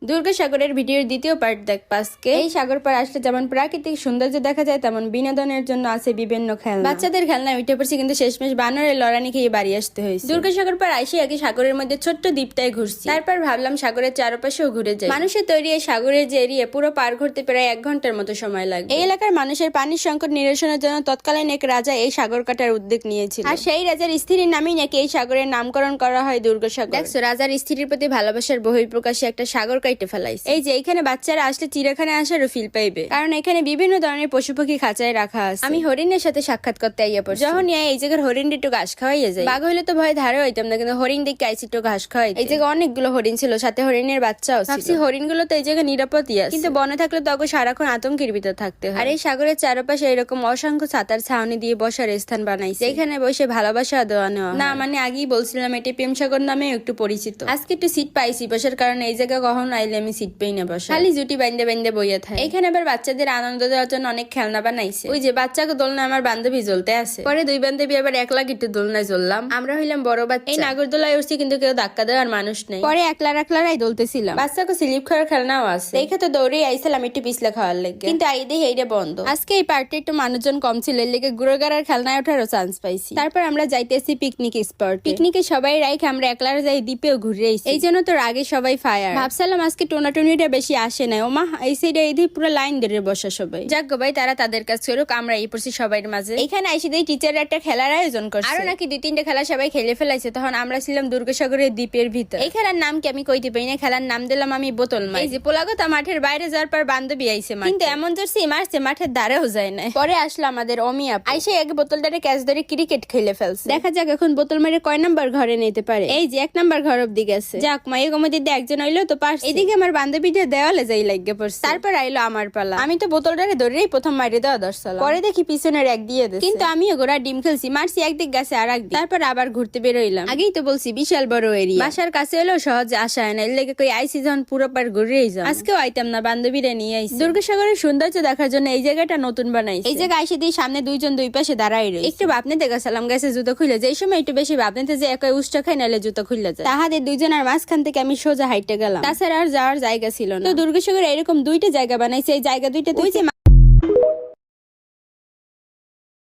দুর্গাসাগরের ভিডিওর দ্বিতীয় পার্ট দেখ আজকে। এই সাগর পার আসলে যেমন প্রাকৃতিক সৌন্দর্য দেখা যায়, তেমন বিনোদনের জন্য আছে বিভিন্ন খেলনা। বাচ্চাদের খেলনা উঠে পড়ছে, কিন্তু শেষমেশ বানরের লড়ানি খেয়ে বাড়ি আসতে হয়েছে। দুর্গাসাগর পার আইসে আগে সাগরের মধ্যে ছোট্ট দ্বীপটায় ঘুরছি, তারপর ভাবলাম সাগরের চারপাশেও ঘুরে যাই। মানুষের তৈরি এই সাগরের যে এরিয়া, পুরো পার ঘুরতে প্রায় 1 ঘন্টার মতো সময় লাগবে। এই এলাকার মানুষের পানির সংকট নিরসনের জন্য তৎকালীন এক রাজা এই সাগর কাটার উদ্যোগ নিয়েছিল, আর সেই রাজার স্ত্রীর নামেই নাকি এই সাগরের নামকরণ করা হয় দুর্গাসাগর। দেখছো, রাজার স্ত্রীর প্রতি ভালোবাসার বহিঃপ্রকাশে একটা সাগর কাইটে ফেলাইছে। এই যে এখানে বাচ্চারা আসলে চিড়িয়াখানায় আসারও ফিল পাইবে, কারণ এখানে বিভিন্ন ধরনের পশু পাখি খাঁচায় রাখা আছে। আমি হরিণের সাথে সাক্ষাৎ করতে আইয়া পড়ছি। যখন এই জায়গার হরিণ একটু ঘাস খাওয়াইয়া যায়, বাঘ হইলে তো ভয় ধারে হইতাম না, কিন্তু হরিণ দেখে আইসি একটু ঘাস খাওয়াই। এই জায়গায় অনেকগুলো হরিণ ছিল, সাথে হরিণের বাচ্চাও ছিল। ভাবছি হরিণ গুলো তো এই জায়গায় নিরাপদই আছে, কিন্তু বনে থাকলে তো সারাক্ষণ আতঙ্কের ভিতর থাকতে হয়। আর এই সাগরের চারপাশে এরকম অসংখ্য ছাতার ছাউনি দিয়ে বসার স্থান বানাইছে, এখানে বসে ভালোবাসা দেওয়া নেওয়া। না মানে আগেই বলছিলাম এটি প্রেম সাগর নামে একটু পরিচিত। আজকে একটু সিট পাইছি বসার, কারণে এই জায়গায় কখনো আইলে আমি সিট পাই না বসা, খালি জুটি বাইন্দে বাইন্দে বইয়া থাকে। এখানে আবার বাচ্চাদের আনন্দ দেওয়ার জন্য অনেক খেলনা বানাইছে। ওই যে বাচ্চাকে দোলনা আমার বান্ধবী জ্বলতে আছে, পরে 2 বান্ধবী আবার একলা একটু দোলনায় জ্বললাম। আমরা হইলাম বড় বাচ্চা। এই নাগরদোলায় উঠছি, কিন্তু কেউ ধাক্কা দেওয়ার মানুষ নেই। পরে একলারাই দোলতেছিলাম। বাচ্চাকে স্লিপ খাওয়ার খেলনাও আছে, দেখে তো দৌড়ে আইছিলাম একটু পিছলে খাওয়ার লেগে, কিন্তু এই দিয়ে এইটা বন্ধ। আজকে এই পার্টি একটু মানুষজন কম ছিল, এর লেগে গুড়োগাড়ার খেলনায় ওঠারও চান্স পাইছি। তারপর আমরা যাইতেছি পিকনিক স্পট। পিকনিকে সবাই রাইখে আমরা একলারা যাই দ্বীপেও ঘুরে আইছি। এই জন্য তোর আগে সবাই ফায়ার। ভাবছিলাম আজকে টোনাটুনিটা বেশি আসে না। ওমা এই সাইডে এই দিয়ে পুরো লাইন ধরে বসা সবাই। যাক গো ভাই, তারা তাদের কাজ করুক, আমরা এই পড়ছি সবাই মাঝে। এখানে আইসি দেই টিচার একটা খেলার আয়োজন করছে, আরো নাকি 2-3টা খেলা সবাই খেলে ফেলাইছে। তখন আমরা ছিলাম দুর্গাসাগরের দ্বীপের ভিতর। এই খেলার নাম কি আমি কইতে পারি না, খেলার নাম দিলাম আমি বোতল মাছ। এই যে পোলাগতা মাঠের বাইরে যাওয়ার পর বান্ধবী আইছে, কিন্তু এমন জোরছি মারছে মাঠের ধারেও যায় না। পরে আসলো আমাদের অমিয়া, আইসে এক বোতলটারে ক্যাচ ধরে ক্রিকেট খেলে ফেলছে। দেখা যাক এখন বোতল মেরে কয় নাম্বার ঘরে নিতে পারে। এই যে 1 নাম্বার ঘর অব্দি গেছে। যাক মায়ের মধ্যে একজন হইলো তো পারছে। এদিকে আমার বান্ধবীটা দেওয়ালে যাই লাগিয়ে পড়ছে। তারপর আইলো আমার পালা। আমি তো বোতলটারে ধরেই প্রথম মাইরে দেওয়া দর্শালাম, পরে দেখি পিছনের এক দিয়ে দিচ্ছে, কিন্তু আমিও গোড়া ডিম খেলছি, মারছি একদিক গেছে আর একদিক। তারপর আবার ঘুরতে বেরোইলাম। আগেই তো বলছি বিশাল বড় এরিয়া, বাসার কাছে হলেও সহজে আসা হয় না, এর লেগে কই আইসি যখন পুরো পার ঘুরেই যাও। আজকেও আইতাম না, বান্ধবীরা নিয়ে আইছি। দুর্গাসাগরের সৌন্দর্য দেখার জন্য এই জায়গাটা নতুন বানাইছে। এই জায়গায় আইসে দিয়ে সামনে 2 জন 2 পাশে দাঁড়াই রয়েছে। একটু ভাবনাতে গেছিলাম, গেছে জুতো খুলে যায়। এই সময় একটু বেশি ভাবনাতে যে একা উষ্টা খাই, নাহলে জুতো খুলে যায়। তাহাদের 2 জনের মাঝখান থেকে আমি সোজা হাইটে গেলাম, তাছাড়া আর যাওয়ার জায়গা ছিল না। তো দুর্গাসাগরে এরকম 2টা জায়গা বানাইছে, এই জায়গা 2টাতে